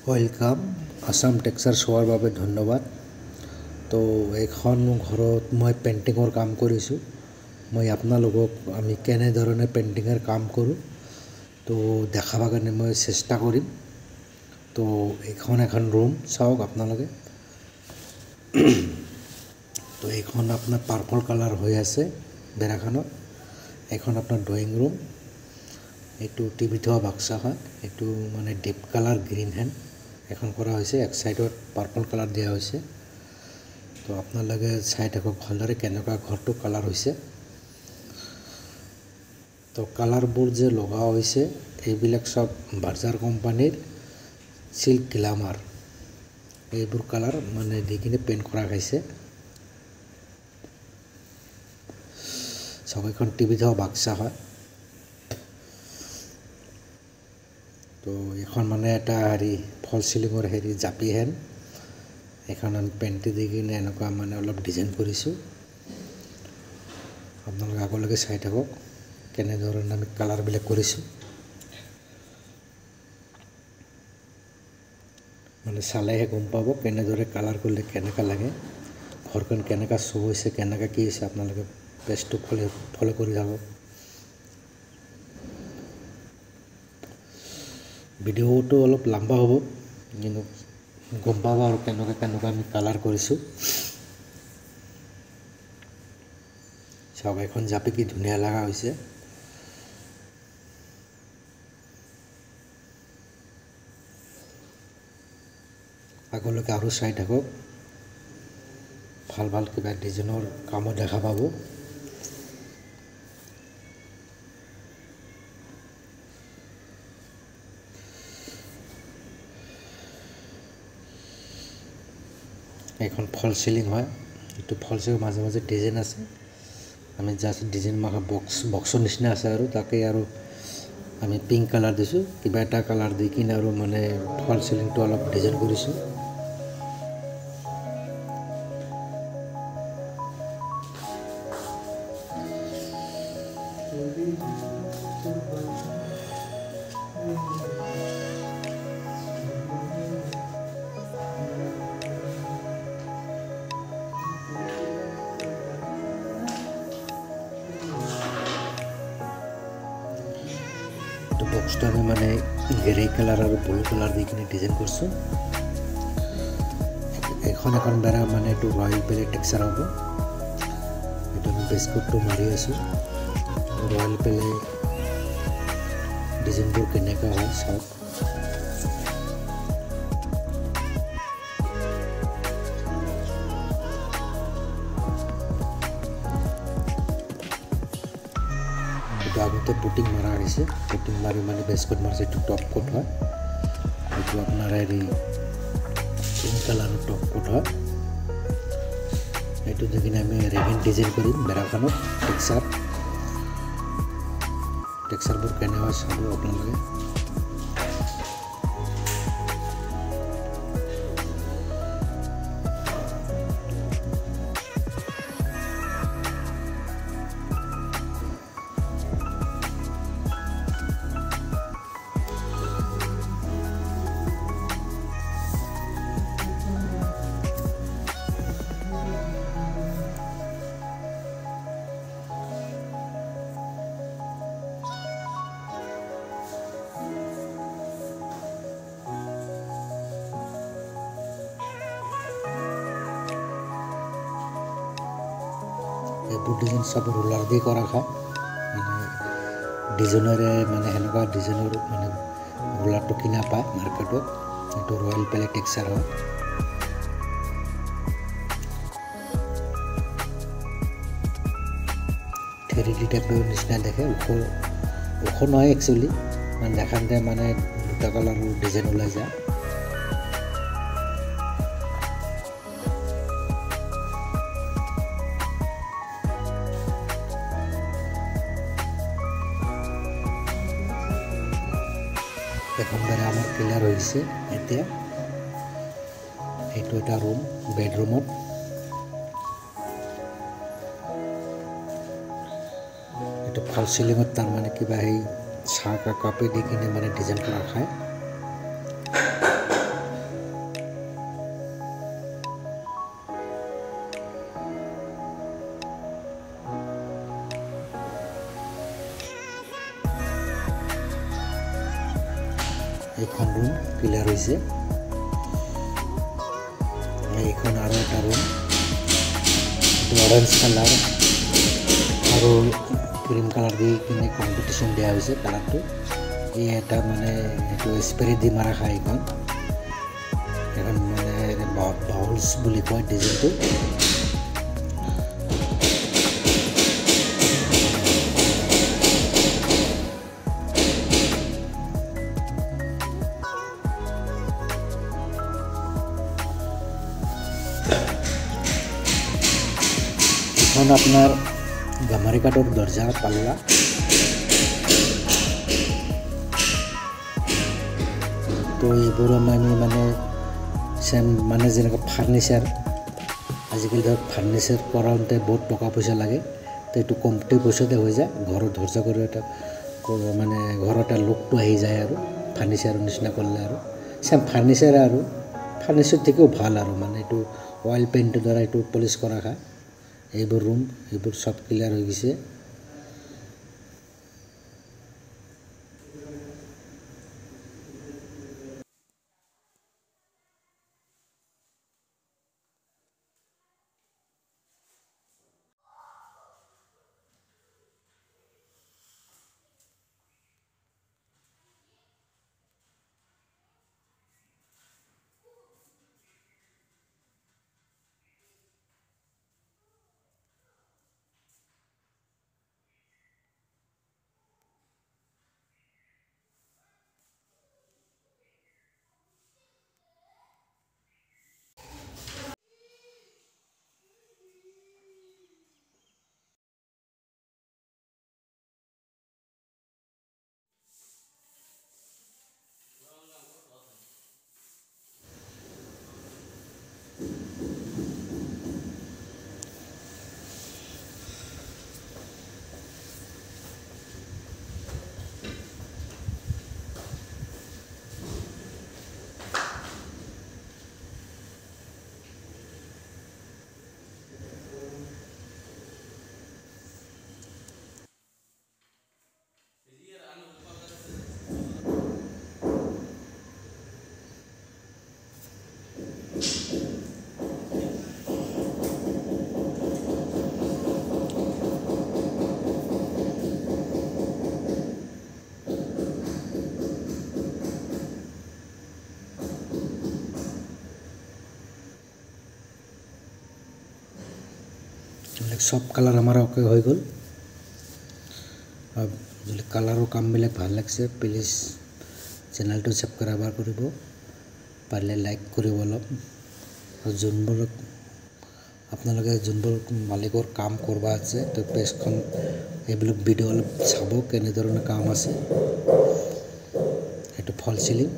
Welcome Assam texture শোৱাৰ বাবে ধন্যবাদ। তো এখন ঘৰত মই পেইণ্টিঙৰ কাম কৰিছোঁ। মই আপোনালোকক আমি কেনেধৰণে পেইণ্টিঙৰ কাম কৰোঁ তো দেখাবৰ কাৰণে মই চেষ্টা কৰিম। তো এখন ৰুম চাওক আপোনালোকে। তো এইখন আপোনাৰ পাৰ্পল কালাৰ হৈ আছে বেৰাখনত। এইখন আপোনাৰ ড্ৰয়িং ৰুম। এইটো টিভি থোৱা বাক্সা হয়, এইটো মানে ডিপ কালাৰ গ্ৰীণ হেণ্ড এখন কৰা হৈছে। এক সাইডত পাৰ্পল কালাৰ দিয়া হৈছে। তো আপোনালোকে চাই থাকক ভালদৰে কেনেকুৱা ঘৰটো কালাৰ হৈছে। তো কালাৰবোৰ যে লগা হৈছে এইবিলাক সব বাৰ্জাৰ কোম্পানীৰ সিল্ক গ্লামাৰ, এইবোৰ কালাৰ মানে দি কিনে পেইণ্ট কৰা হৈছে। সব এখন টিভি থোৱা বাক্সা হয়। তো এখন মানে এটা ফল চিলিঙৰ জাপি হেন এখন আমি পেইণ্ট দি কিনে এনেকুৱা মানে অলপ ডিজাইন কৰিছোঁ। আপোনালোকে আগলৈকে চাই থাকক কেনেধৰণে আমি কালাৰবিলাক কৰিছোঁ। মানে চালেহে গম পাব কেনেদৰে কালাৰ কৰিলে কেনেকুৱা লাগে, ঘৰখন কেনেকুৱা শ্ব' হৈছে, কেনেকুৱা কি হৈছে। আপোনালোকে পেজটো ফ'ল' কৰি থাকক। ভিডিঅ'টো অলপ লম্বা হ'ব, কিন্তু গম পাব আৰু কেনেকুৱা আমি কালাৰ কৰিছোঁ। চাওক এখন জাপি কি ধুনীয়া লগা হৈছে। আগলৈকে আৰু চাই থাকক, ভাল কিবা ডিজাইনৰ কামো দেখা পাব। এখন ফল চিলিং হয়, এইটো ফল চিলিং মাজে মাজে ডিজাইন আছে। আমি জাষ্ট ডিজাইন মাৰা বক্সৰ নিচিনা আছে আৰু তাকে আৰু আমি পিংক কালাৰ দিছোঁ, কিবা এটা কালাৰ দি কিনে আৰু মানে ফল চিলিংটো অলপ ডিজাইন কৰিছোঁ। তো বক্সটো আমি মানে গ্ৰে কালাৰ আৰু ব্লু কালাৰ দি কিনে ডিজাইন কৰিছোঁ। এখন বেৰা মানে এইটো ৰয়েল পেলে টেক্সাৰ হ'ব। এইটো আমি বেছকোটটো মাৰি আছোঁ। ৰয়েল পেলে ডিজাইনবোৰ কেনেকুৱা হয় চাওক। আগতে পুটিং মাৰা হৈছে, পুটিং মাৰি মানে বেছকোট মাৰিছে। এইটো টপ কোট হয়, এইটো আপোনাৰ পিংক কালাৰৰ টপ কোট হয়। এইটো দি কিনে আমি ৰেগিং ডিজাইন কৰিম বেৰাখনত। টেক্সাৰবোৰ কেনেকুৱা চাব আপোনালোকে। এইবোৰ ডিজাইন সব ৰোলাৰ দি কৰা হয়, মানে ডিজাইনেৰে মানে সেনেকুৱা ডিজাইনৰ মানে ৰোলাৰটো কিনা পায় মাৰ্কেটত। এইটো ৰয়েল পেলে টেক্সাৰ হয়। থ্ৰীডি টাইপৰ নিচিনা দেখে, ওখ নহয় একচুৱেলি, মানে দেখাতে মানে দুটা কালাৰৰ ডিজাইন ওলাই যায়। এখন বেৰা আমাৰ ক্লিয়াৰ হৈছে এতিয়া। এইটো এটা ৰুম, বেডৰুমত। এইটো ফল চিলিঙত তাৰমানে কিবা সেই চাহ কাপে দি কিনে মানে ডিজাইন কৰা খায়। এখন ৰুম ক্লিয়াৰ হৈছে এইখন আৰু এটা ৰুম অৰেঞ্জ কালাৰ আৰু ক্ৰীম কালাৰ দি কিনে কম্পিটিশ্যন দিয়া হৈছে কালাৰটো এই এটা মানে এইটো স্প্ৰে দি মাৰা খায় এখন মানে বাউলছ বুলি কয় ডিজাইনটো এখন আপনাৰ গামাৰি কাঠেৰ দৰজা পাল্লা তো এইবোৰ আমি মানে সেম মানে যেনেকৈ ফাৰ্নিচাৰ আজিকালি ধৰক ফাৰ্নিচাৰ কৰাওঁতে বহুত টকা পইচা লাগে তো এইটো কমটি পইচাতে হৈ যায় ঘৰৰ দৰজা কৰি এটা মানে ঘৰৰ এটা লুকটো আহি যায় আৰু ফাৰ্নিচাৰৰ নিচিনা কৰিলে আৰু সেম ফাৰ্নিচাৰ আৰু ফাৰ্নিচাৰ থেকেও ভাল আৰু মানে এইটো অইল পেইণ্টৰ দ্বাৰা এইটো পলিচ কৰা খায় এইবোৰ ৰুম এইবোৰ সব ক্লিয়াৰ হৈ গৈছে সব কালাৰ আমাৰ ওকে হয়ে গেল যদি কালাৰও কামবিলাক ভাল লাগছে প্লিজ চ্যানেলটো সাবস্ক্ৰাইব কৰিব পাৰলে লাইক কৰিব অলপ আৰু যোনবোৰ আপোনালোকে যোনবোৰ মালিকৰ কাম কৰবা আছে তো পেজখন এইবিলাক ভিডিও অলপ চাব কেনে ধৰণৰ কাম আছে এইটো ফল সিলিং